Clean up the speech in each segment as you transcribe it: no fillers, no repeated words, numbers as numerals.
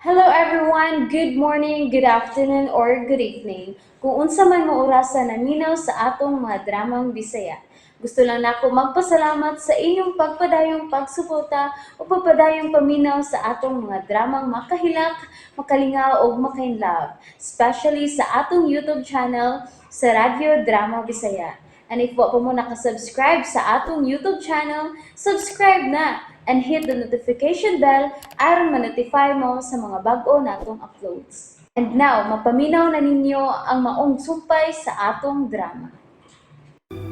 Hello everyone, good morning, good afternoon, or good evening. Kung unsa man mo orasan naminaw sa atong mga dramang Bisaya. Gusto lang nako magpasalamat sa inyong pagpadayong pagsuporta o pagpadayong paminaw sa atong mga dramang makahilak, makalingaw o makainlove, especially sa atong YouTube channel sa Radyo Drama Bisaya. And if wa pa mo nakasubscribe sa atong YouTube channel, subscribe na and hit the notification bell aron ma-notify mo sa mga bag-o natong uploads. And now, mapaminaw na ninyo ang maong sumpay sa atong drama.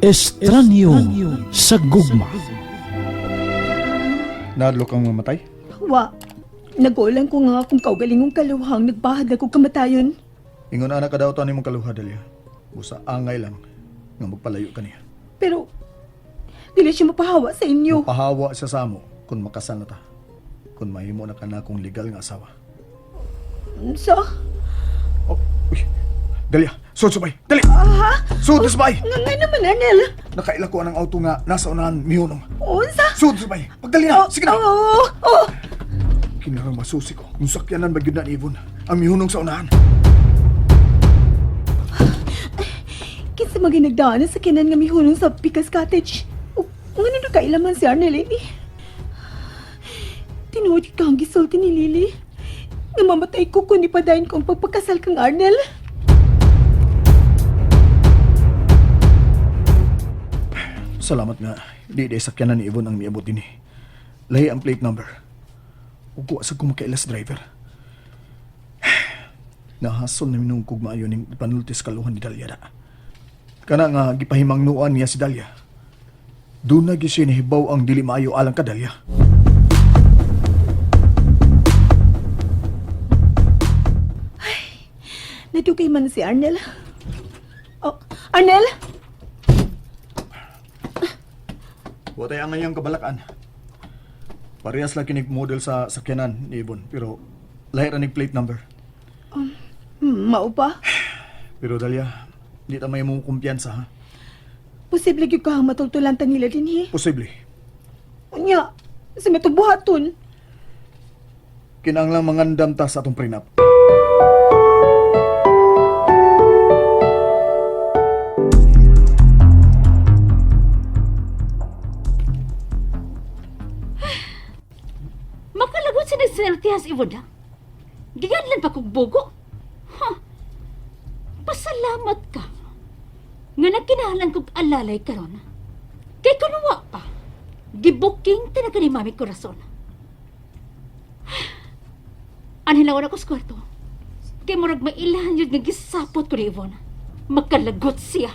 Estranyo sa gugma. Nadlo kang mamatay? Wa, nagulang ko nga kung kaugalingong kaluhang nagbahad ako kamatayon. Ingon anak ka daw to nimong kaluha, Dalia. Busa angay lang nga magpalayo ka niya. Pero, dili siya mapahawa sa inyo. Pahawa siya sa amo kung makasal na ta. Kung mahimo na ka na akong legal nga asawa. So, Oh, uy. Dalia, sud subay. Dali! Sud subay! nga naman, Arnel. Nakaila ko anang auto nga nasa unahan mihunong. Unsa? Sud subay. Pagdali na. Sige na. Oh. Kinarang masusi ko. Yung sakyanan ba yun na Ivon? Ang mihunong sa unahan. Kinsa maginagdaan sa kinan nga mihunong sa Picas Cottage. O, nga nito kailaman si Arnel, ini. Tinuod ka ang gisulti ni Lily. Namamatay ko kung ipadayon kong pagpakasal kang Arnel. Salamat nga. Di sakyanan ni Ivon ang niabot din eh. Lahi ang plate number. Ugo sa kumakailas driver. Nahasol na minung kog maayo ning panultis kaluhan ni Dalia da. Kana nga gipahimang nuan niya si Dalia. Doon na gising nahibaw ang dili maayo alang ka Dalia. Nadugay man si Arnel. Oh, Arnel? Watay ang ngayang kabalakan. Parehas lang kinig model sa sakyanan ni Ivon, pero lahir ang plate number. Mao ba? Pero Dalia, di ta may mong kumpiyansa ha. Posible gyud ka ang matultulan ta nila dinhi. Posible. Unya, sa matubuhaton. Kinanglang mangandam ta sa atong prenup. Makalagot sa nagsinartihas iwada. Giganlan pa kong bugo. Pasalamat ka. Nga nagkinahalan kong alalay karon. Kay kanuwa pa. Gibuking tinaga ni Mami Corazon. Anhilawan ako sa kwarto. Kay murag mailahan yun nga gisapot ko ni Ivon. Makalagot siya.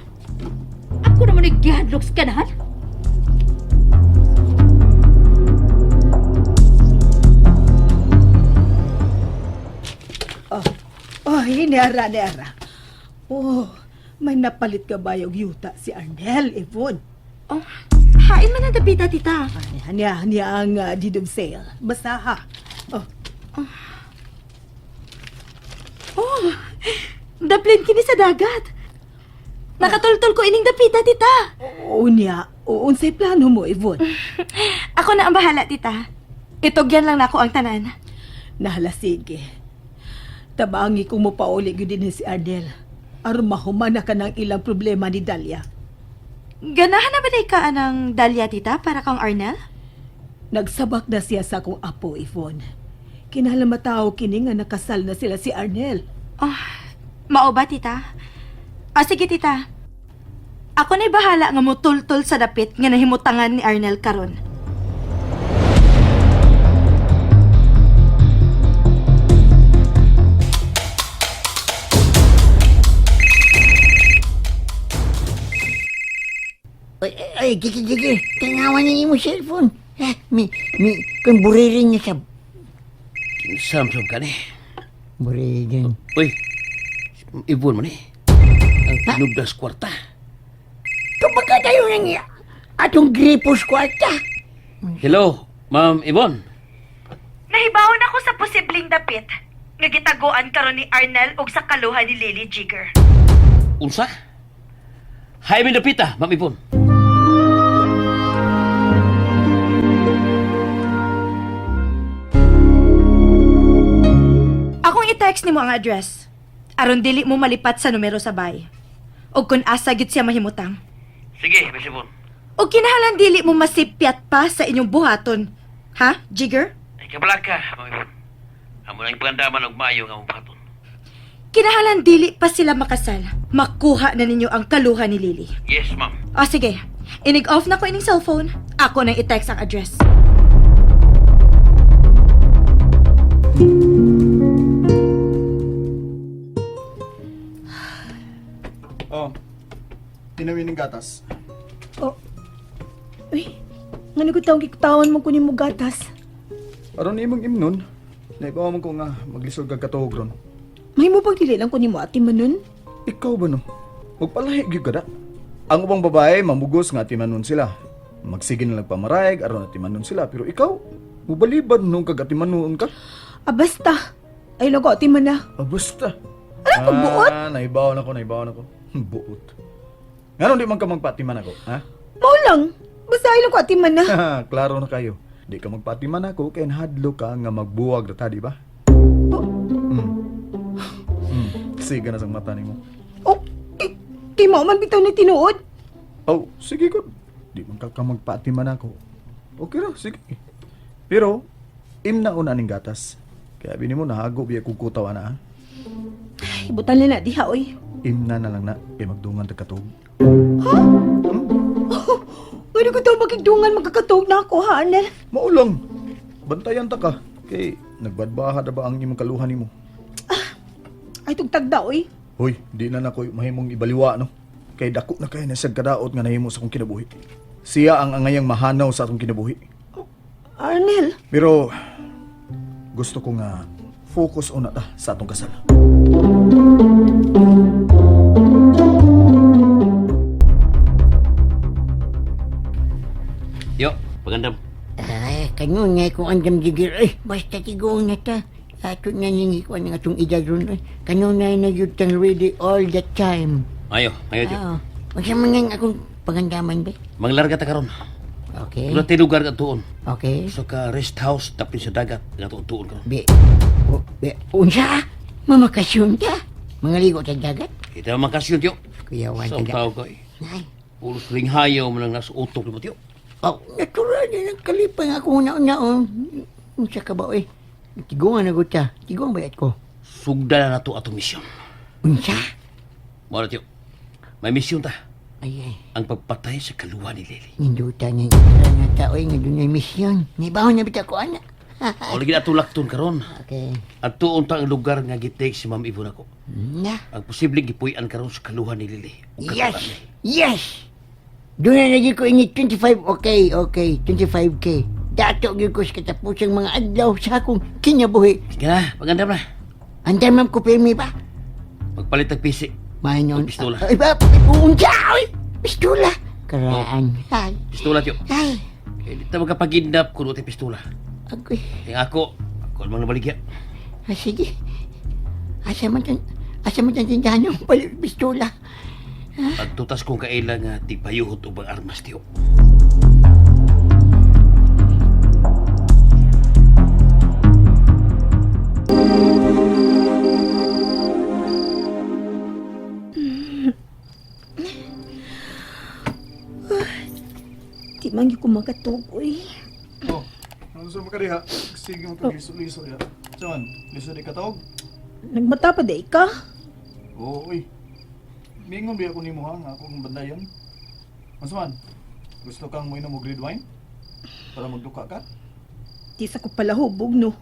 Ako naman nagihadlok sa kanahan. Niara. Oh, may napalit ka ba yung yuta si Arnel, Yvonne? Oh, hain man na dapita, tita. Niya ang deed of sale. Basta ha. Oh, daplin kini sa dagat. Nakatultol ko ining dapita, tita. Unsay plano mo, Yvonne? Ako na ang bahala, tita. Itogyan lang nako ang tanan. Nahala, sige. Tabangi kung mo pauli din si Arnel. Aron mahumana ka ng ilang problema ni Dalia. Ganahan na ba ka anang Dalia, tita, para kang Arnel? Nagsabak na siya sa akong apo, Yvonne. Kinahalamatao kini nga nakasal na sila si Arnel. Oh, mao ba, tita? Sige, tita. Ako na'y bahala nga mo tultol sa dapit nga nahimutangan ni Arnel karon. Ay, gigi. Tangawan niya mo cellphone. Kung buririn niya sa Samsung ka ni. buririn. Uy, ibon mo ni. Ang tinubdas kwarta. Kapag tayo na niya, atong gripos kwarta. Hello, Ma'am Ibon. Nahibawon ako sa posibleng dapit nga gitaguan karon ni Arnel ug sa kaluhan ni Lily Jigger. Unsa? Hay mi dapita, Ma'am Ibon. i-text nimo ang address. Aron dili mo malipat sa numero sa bay. O kung asa gid siya mahimutang. Sige, Miss Yvonne. O kinahanglan dili mo masipyat pa sa inyong buhaton. Ha, Jigger? Ay, kabalag ka, Ma'am Yvonne. Amo lang ipandaman og maayo nga mong paton. Kinahanglan dili pa sila makasal. Makuha na ninyo ang kaluhan ni Lily. Yes, ma'am. O sige, inig-off na ko ining cellphone. Ako nang i-text ang address. Oh, tinawin ng gatas. Oh. Uy, nga nagutawang kikutawan mo kunin mo gatas. Aron imong imnon, naibawa man ko nga maglisod kag katuog ron. May mo pag dili lang kunin mo ati manon? Ikaw ba no? Magpalahi gyud kada. Ang ubang babae mamugos nga timanon sila. Magsige na lang pamarayag aron timanon sila, pero ikaw mubalibad nung kag timanon ka. Ah, basta. Ay, lago ati man na. Ah, basta. Ano, pagbuot? Naibaw na ko. Buot. Ngayon di man ka magpatiman ako, ha? Mao lang. Basta ay lago ati man na. Klaro na kayo. Di ka magpatiman ako, kaya nahadlo ka nga magbuwag na ta, di ba? Siga na sang mata ni mo. Oh, kay mo man bitaw ni tinuod. Oh, sige ko. Di man ka magpatiman ako. Okay ra, sige. Pero, im na una ning gatas. Kaya bini mo, nahago biya kong kutawa na, ha? Ibutan na diha, oy. Im na lang na, kaya magdungan ta katog. Nga ko daw magigdungan magkakatog na ako, ha, Arnel? Maulang. Bantayan ta ka. Kay, nagbadbaha na ba ang imong kaluhan ni mo? Ay, tugtagda, oy. Hoy, di na nako mahimong ibaliwa, no? Kay dako na kay nasag kadaot nga nahimo sa akong kinabuhi. Siya ang angayang mahanaw sa akong kinabuhi. Arnel. Pero gusto ko nga focus una ta sa atong kasal. Yo, pagandam. Ay, kanyo nga kung andam gigil. Ay, basta tigong na ta. Ato na ningi ko ang atong edad ron. Kanyo na nagyutang ready all the time. Ayo, jo. Oo. Wag siya mangang akong pagandaman ba? Manglarga ta karon. Okay. Wala tayo lugar ka tuon. Okay. So ka rest house tapin sa dagat nga tuon karon. Unsa? Mamakasyon ka? Mangaligo sa dagat? Kita makasyon yo. Kuyawan Sa ka. tao ko. Ay. Ulos ring hayaw mo lang nasa utok mo tiyo. Oh, natural na nagkalipang ako una-una. Unsa ka ba, eh? Tigungan na ko ta. Tigungan bayat ko. Sugda na to atong misyon. Unsa? Mora tiyo. May misyon ta. Ay, Ang pagpatay sa kaluwa ni Lily. ninduta niya isa na tao nga doon ay misyon. Naibaw na bita ko, anak. O lagi na tulakton karon. Okay. At tuon ta ang lugar nga gitake si Ma'am Ivon ako. Na. Ang posibleng gipuy-an karon sa kaluhan ni Lily. O Yes! katuran ni. Yes! Doon na lagi ko ini 25. Okay. 25K. Dato gyud ko sa katapusang mga adlaw sa akong kinabuhi. Sige na, pagandam na. Andan ma'am ko pirmi ba? Magpalit ng pisi. Mayon. O, pistola. Ay ba? Unsa? Ay! Pistola! Karaan. Ay. Pistola tiyo. Ay. Eh, di ta magkapagindap kuno ti pistola. Agoy. Yung ako ang nabaligya. Ah, sige. Asa man tan tindahan yung pistola. Pagtutas kong kailang nga tigpayuhot o bang armas tiyo. Di man yung kumakatog, oy. Oh, ano sa mga diha? Sige mo kag liso-liso ya. Saan? Liso di katog? Nagmata pa day ka? Oo, uy. Mingon biya ko nimo ha, nga akong bandayan. Masman, gusto kang mo inom og red wine? Para magduka ka? Di sa ko pala hubog, no?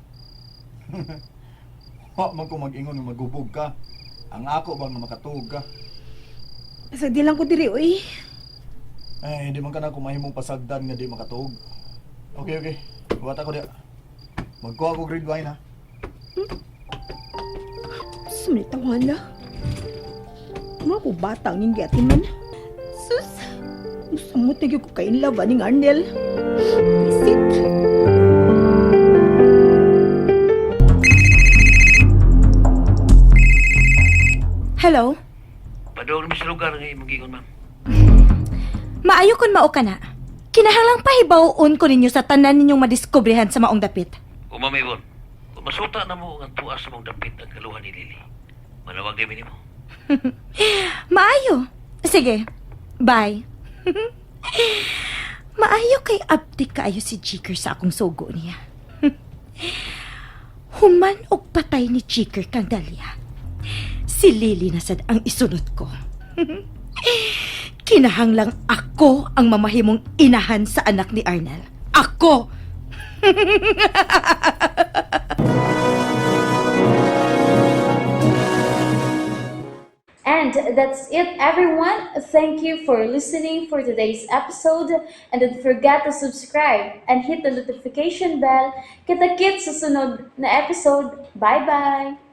Wa man ko mag-ingon nga magubog ka. Ang ako bang nga makatuog ka? Sa di lang ko diri, oy. Ay, hindi man ka na kumahimong pasagdan nga di makatuog. Okay. Buhat ako diya. Magkuha ko red wine ha. Sumitawan na. Mga po batang yung gati man. Sus! Gusto mo tigil ko kain laban ng Arnel. Isit. Hello? Padawag naman sa lugar nga imong gigon, ma'am. Maayo kun mao ka na. Kinahanglang pahibaw-on ko ninyo sa tanan ninyong madiskobrehan sa maong dapit. O Ma'am Ivon, Masuta na mo ang tuas mong dapit ang kaluhan ni Lily. Manawag din mo. Maayo. Sige, bye. Maayo kay abdi kaayo si Jiker sa akong sugo niya. Human og patay ni Jiker kang Dalia. Si Lily na sad ang isunod ko. Kinahanglang ako ang mamahimong inahan sa anak ni Arnel. Ako! And that's it, everyone. Thank you for listening for today's episode. And don't forget to subscribe and hit the notification bell. Kita-kits sa sunod na episode. Bye-bye!